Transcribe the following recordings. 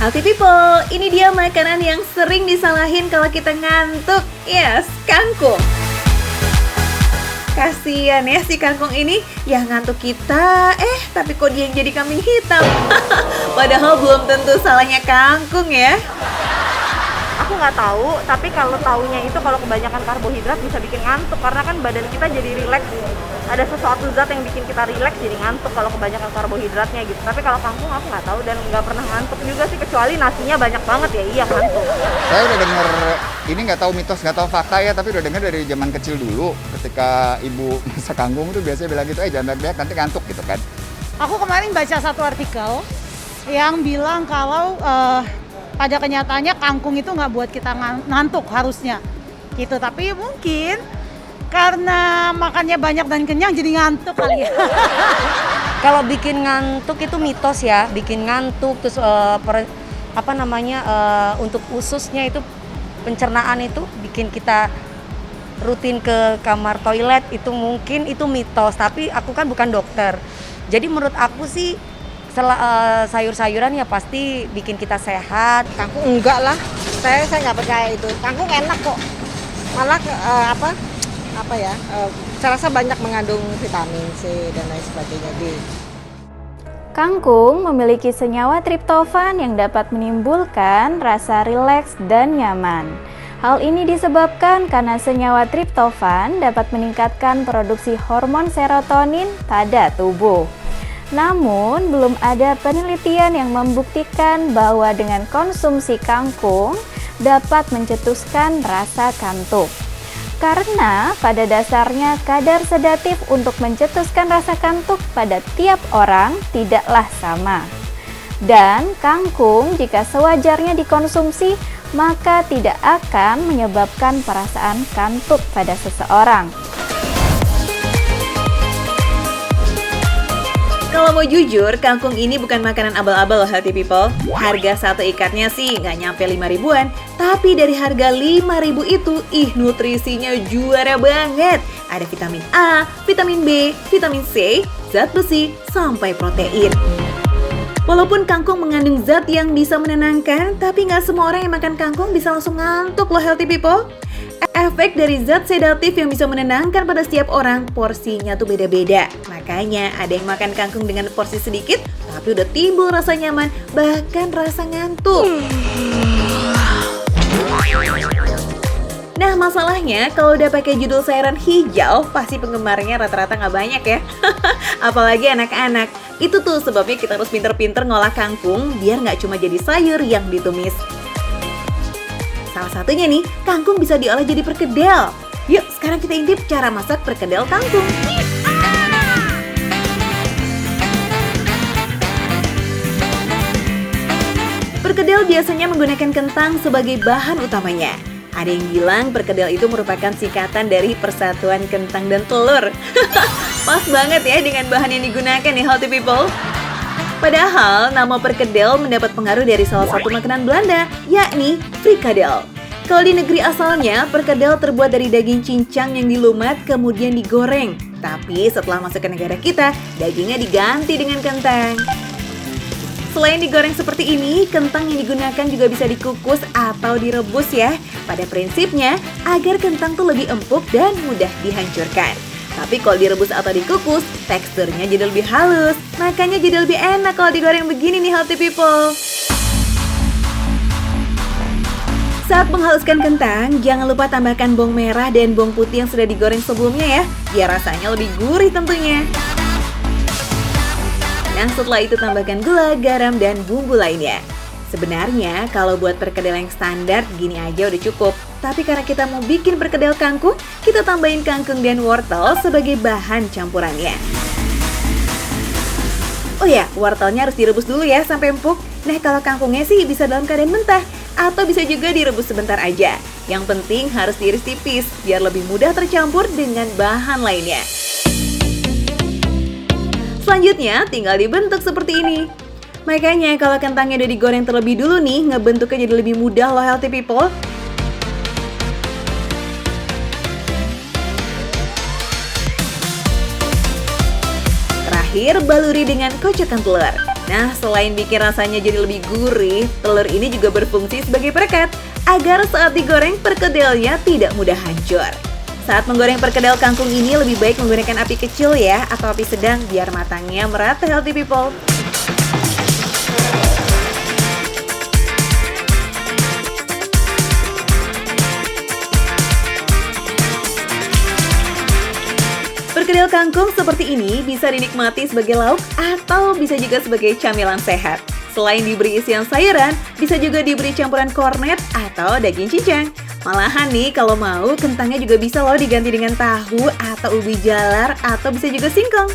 Healthy people, ini dia makanan yang sering disalahin kalau kita ngantuk. Yes, kangkung. Kasian ya si kangkung ini, ya ngantuk kita, tapi kok dia yang jadi kambing hitam. Padahal belum tentu salahnya kangkung ya. Aku nggak tahu, tapi kalau taunya itu kalau kebanyakan karbohidrat bisa bikin ngantuk karena kan badan kita jadi rileks. Ada sesuatu zat yang bikin kita rileks jadi ngantuk kalau kebanyakan karbohidratnya gitu. Tapi kalau kangkung aku nggak tahu dan nggak pernah ngantuk juga sih, kecuali nasinya banyak banget ya, iya ngantuk. Saya udah denger, ini nggak tahu mitos, nggak tahu fakta ya, tapi udah denger dari zaman kecil dulu ketika ibu masak kangkung tuh biasanya bilang gitu, jangan banyak nanti ngantuk gitu kan. Aku kemarin baca satu artikel yang bilang kalau pada kenyataannya kangkung itu nggak buat kita ngantuk harusnya gitu, tapi mungkin karena makannya banyak dan kenyang jadi ngantuk kali ya. Kalau bikin ngantuk itu mitos ya, bikin ngantuk terus untuk ususnya itu pencernaan itu bikin kita rutin ke kamar toilet, itu mungkin itu mitos, tapi aku kan bukan dokter. Jadi menurut aku sih sayur-sayuran ya pasti bikin kita sehat. Kangkung enggak lah, saya nggak percaya itu. Kangkung enak kok, malah saya rasa banyak mengandung vitamin C dan lain sebagainya. Kangkung memiliki senyawa triptofan yang dapat menimbulkan rasa rileks dan nyaman. Hal ini disebabkan karena senyawa triptofan dapat meningkatkan produksi hormon serotonin pada tubuh. Namun, belum ada penelitian yang membuktikan bahwa dengan konsumsi kangkung dapat mencetuskan rasa kantuk. Karena pada dasarnya kadar sedatif untuk mencetuskan rasa kantuk pada tiap orang tidaklah sama. Dan kangkung jika sewajarnya dikonsumsi maka tidak akan menyebabkan perasaan kantuk pada seseorang. Kalau mau jujur, kangkung ini bukan makanan abal-abal loh healthy people. Harga satu ikatnya sih nggak nyampe 5 ribuan. Tapi dari harga 5 ribu itu, nutrisinya juara banget. Ada vitamin A, vitamin B, vitamin C, zat besi, sampai protein. Walaupun kangkung mengandung zat yang bisa menenangkan, tapi nggak semua orang yang makan kangkung bisa langsung ngantuk loh healthy people. Efek dari zat sedatif yang bisa menenangkan pada setiap orang, porsinya tuh beda-beda. Makanya ada yang makan kangkung dengan porsi sedikit, tapi udah timbul rasa nyaman, bahkan rasa ngantuk. Nah masalahnya, kalau udah pakai judul sayuran hijau, pasti penggemarnya rata-rata nggak banyak ya. Apalagi anak-anak. Itu tuh sebabnya kita harus pinter-pinter ngolah kangkung, biar nggak cuma jadi sayur yang ditumis. Salah satunya nih, kangkung bisa diolah jadi perkedel. Yuk, sekarang kita intip cara masak perkedel kangkung. Perkedel biasanya menggunakan kentang sebagai bahan utamanya. Ada yang bilang perkedel itu merupakan singkatan dari persatuan kentang dan telur. Pas banget ya dengan bahan yang digunakan nih healthy people. Padahal nama perkedel mendapat pengaruh dari salah satu makanan Belanda, yakni frikadel. Kalau di negeri asalnya, perkedel terbuat dari daging cincang yang dilumat kemudian digoreng. Tapi setelah masuk ke negara kita, dagingnya diganti dengan kentang. Selain digoreng seperti ini, kentang yang digunakan juga bisa dikukus atau direbus ya. Pada prinsipnya, agar kentang tuh lebih empuk dan mudah dihancurkan. Tapi kalau direbus atau dikukus, teksturnya jadi lebih halus. Makanya jadi lebih enak kalau digoreng begini nih healthy people. Saat menghaluskan kentang, jangan lupa tambahkan bawang merah dan bawang putih yang sudah digoreng sebelumnya ya, biar rasanya lebih gurih tentunya. Nah setelah itu tambahkan gula, garam, dan bumbu lainnya. Sebenarnya kalau buat perkedel yang standar gini aja udah cukup. Tapi karena kita mau bikin perkedel kangkung, kita tambahin kangkung dan wortel sebagai bahan campurannya. Oh ya, wortelnya harus direbus dulu ya sampai empuk. Nah kalau kangkungnya sih bisa dalam keadaan mentah, atau bisa juga direbus sebentar aja. Yang penting harus diiris tipis, biar lebih mudah tercampur dengan bahan lainnya. Selanjutnya tinggal dibentuk seperti ini. Makanya kalau kentangnya udah digoreng terlebih dulu nih, ngebentuknya jadi lebih mudah loh healthy people. Terakhir, baluri dengan kocokan telur. Nah, selain bikin rasanya jadi lebih gurih, telur ini juga berfungsi sebagai perekat agar saat digoreng perkedelnya tidak mudah hancur. Saat menggoreng perkedel kangkung ini lebih baik menggunakan api kecil ya, atau api sedang biar matangnya merata healthy people. Perkedel kangkung seperti ini bisa dinikmati sebagai lauk atau bisa juga sebagai camilan sehat. Selain diberi isian sayuran, bisa juga diberi campuran kornet atau daging cincang. Malahan nih kalau mau, kentangnya juga bisa loh diganti dengan tahu atau ubi jalar atau bisa juga singkong.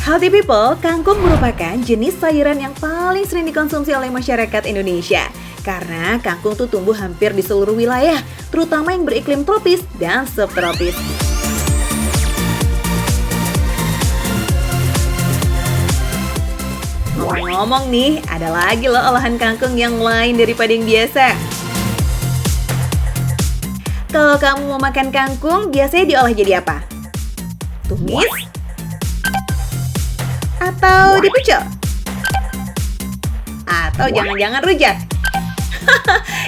Healthy people, kangkung merupakan jenis sayuran yang paling sering dikonsumsi oleh masyarakat Indonesia. Karena kangkung tuh tumbuh hampir di seluruh wilayah, terutama yang beriklim tropis dan subtropis. Ngomong-ngomong nih, ada lagi loh olahan kangkung yang lain daripada yang biasa. Kalau kamu mau makan kangkung, biasanya diolah jadi apa? Tumis? Atau dikucel? Atau jangan-jangan rujak?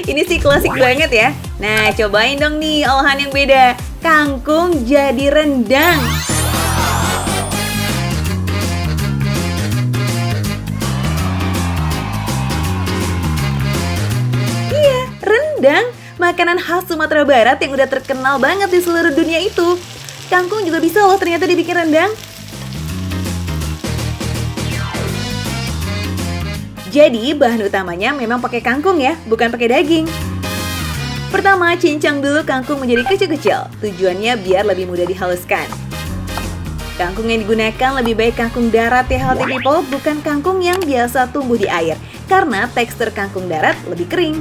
Ini sih klasik banget ya. Nah, cobain dong nih olahan yang beda. Kangkung jadi rendang. Iya, rendang. Makanan khas Sumatera Barat yang udah terkenal banget di seluruh dunia itu. Kangkung juga bisa loh ternyata dibikin rendang. Jadi bahan utamanya memang pakai kangkung ya, bukan pakai daging. Pertama, cincang dulu kangkung menjadi kecil-kecil. Tujuannya biar lebih mudah dihaluskan. Kangkung yang digunakan lebih baik kangkung darat ya healthy people, bukan kangkung yang biasa tumbuh di air. Karena tekstur kangkung darat lebih kering.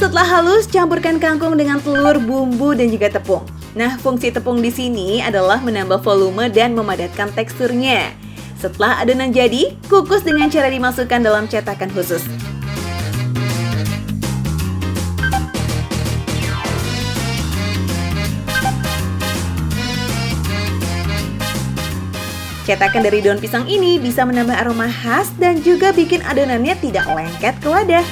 Setelah halus, campurkan kangkung dengan telur, bumbu, dan juga tepung. Nah, fungsi tepung di sini adalah menambah volume dan memadatkan teksturnya. Setelah adonan jadi, kukus dengan cara dimasukkan dalam cetakan khusus. Cetakan dari daun pisang ini bisa menambah aroma khas dan juga bikin adonannya tidak lengket ke wadah.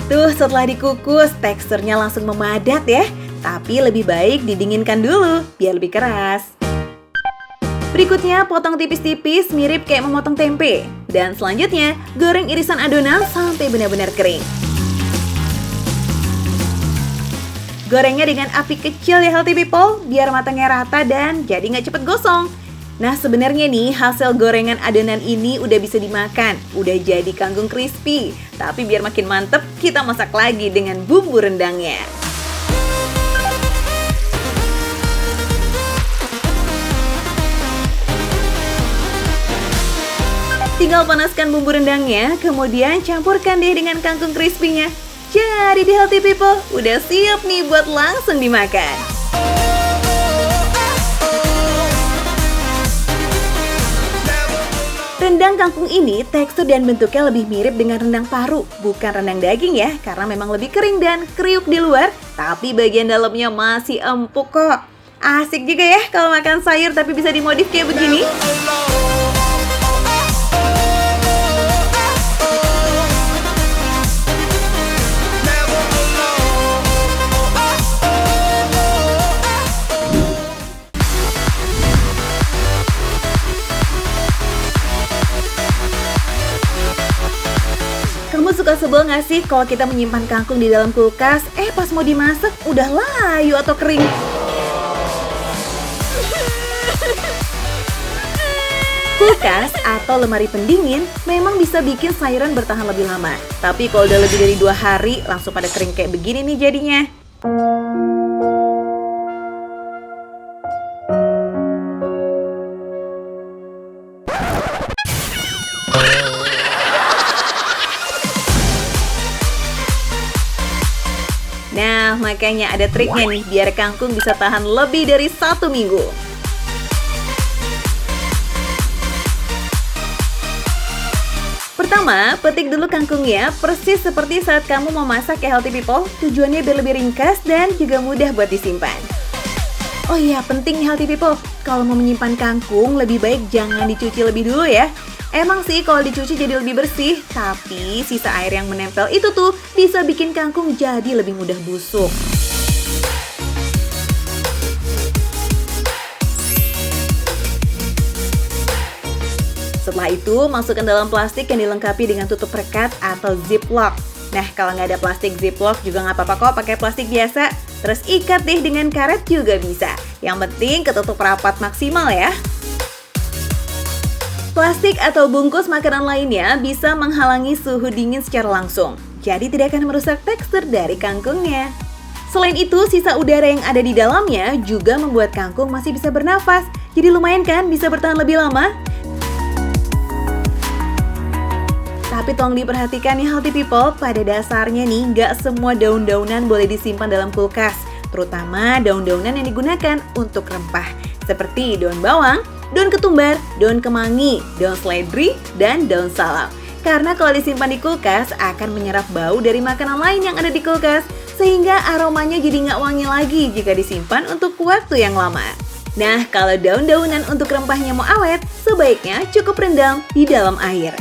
Tuh, setelah dikukus, teksturnya langsung memadat ya. Tapi lebih baik didinginkan dulu, biar lebih keras. Berikutnya, potong tipis-tipis mirip kayak memotong tempe. Dan selanjutnya, goreng irisan adonan sampai benar-benar kering. Gorengnya dengan api kecil ya healthy people, biar matangnya rata dan jadi nggak cepet gosong. Nah, sebenarnya nih hasil gorengan adonan ini udah bisa dimakan, udah jadi kangkung crispy. Tapi biar makin mantep, kita masak lagi dengan bumbu rendangnya. Tinggal panaskan bumbu rendangnya, kemudian campurkan deh dengan kangkung crispy-nya. Jadi di healthy people, udah siap nih buat langsung dimakan. Rendang kangkung ini tekstur dan bentuknya lebih mirip dengan rendang paru, bukan rendang daging ya, karena memang lebih kering dan kriuk di luar, tapi bagian dalamnya masih empuk kok. Asik juga ya kalau makan sayur tapi bisa dimodif kayak begini. Kamu suka sebel gak sih kalau kita menyimpan kangkung di dalam kulkas, pas mau dimasak udah layu atau kering? Kulkas atau lemari pendingin memang bisa bikin sayuran bertahan lebih lama. Tapi kalau udah lebih dari 2 hari, langsung pada kering kayak begini nih jadinya. Makanya ada triknya nih biar kangkung bisa tahan lebih dari 1 minggu. Pertama, petik dulu kangkungnya persis seperti saat kamu mau masak ya Healthy People. Tujuannya biar lebih ringkas dan juga mudah buat disimpan. Oh iya, penting nih Healthy People, kalau mau menyimpan kangkung lebih baik jangan dicuci lebih dulu ya. Emang sih kalau dicuci jadi lebih bersih, tapi sisa air yang menempel itu tuh bisa bikin kangkung jadi lebih mudah busuk. Setelah itu, masukkan dalam plastik yang dilengkapi dengan tutup rekat atau ziplock. Nah, kalau nggak ada plastik ziplock juga nggak apa-apa kok pakai plastik biasa. Terus ikat deh dengan karet juga bisa. Yang penting ketutup rapat maksimal ya. Plastik atau bungkus makanan lainnya bisa menghalangi suhu dingin secara langsung. Jadi tidak akan merusak tekstur dari kangkungnya. Selain itu, sisa udara yang ada di dalamnya juga membuat kangkung masih bisa bernafas. Jadi lumayan kan bisa bertahan lebih lama? Tapi tolong diperhatikan nih Healthy People, pada dasarnya nih nggak semua daun-daunan boleh disimpan dalam kulkas. Terutama daun-daunan yang digunakan untuk rempah. Seperti daun bawang, daun ketumbar, daun kemangi, daun seledri, dan daun salam. Karena kalau disimpan di kulkas akan menyerap bau dari makanan lain yang ada di kulkas. Sehingga aromanya jadi nggak wangi lagi jika disimpan untuk waktu yang lama. Nah, kalau daun-daunan untuk rempahnya mau awet, sebaiknya cukup rendam di dalam air.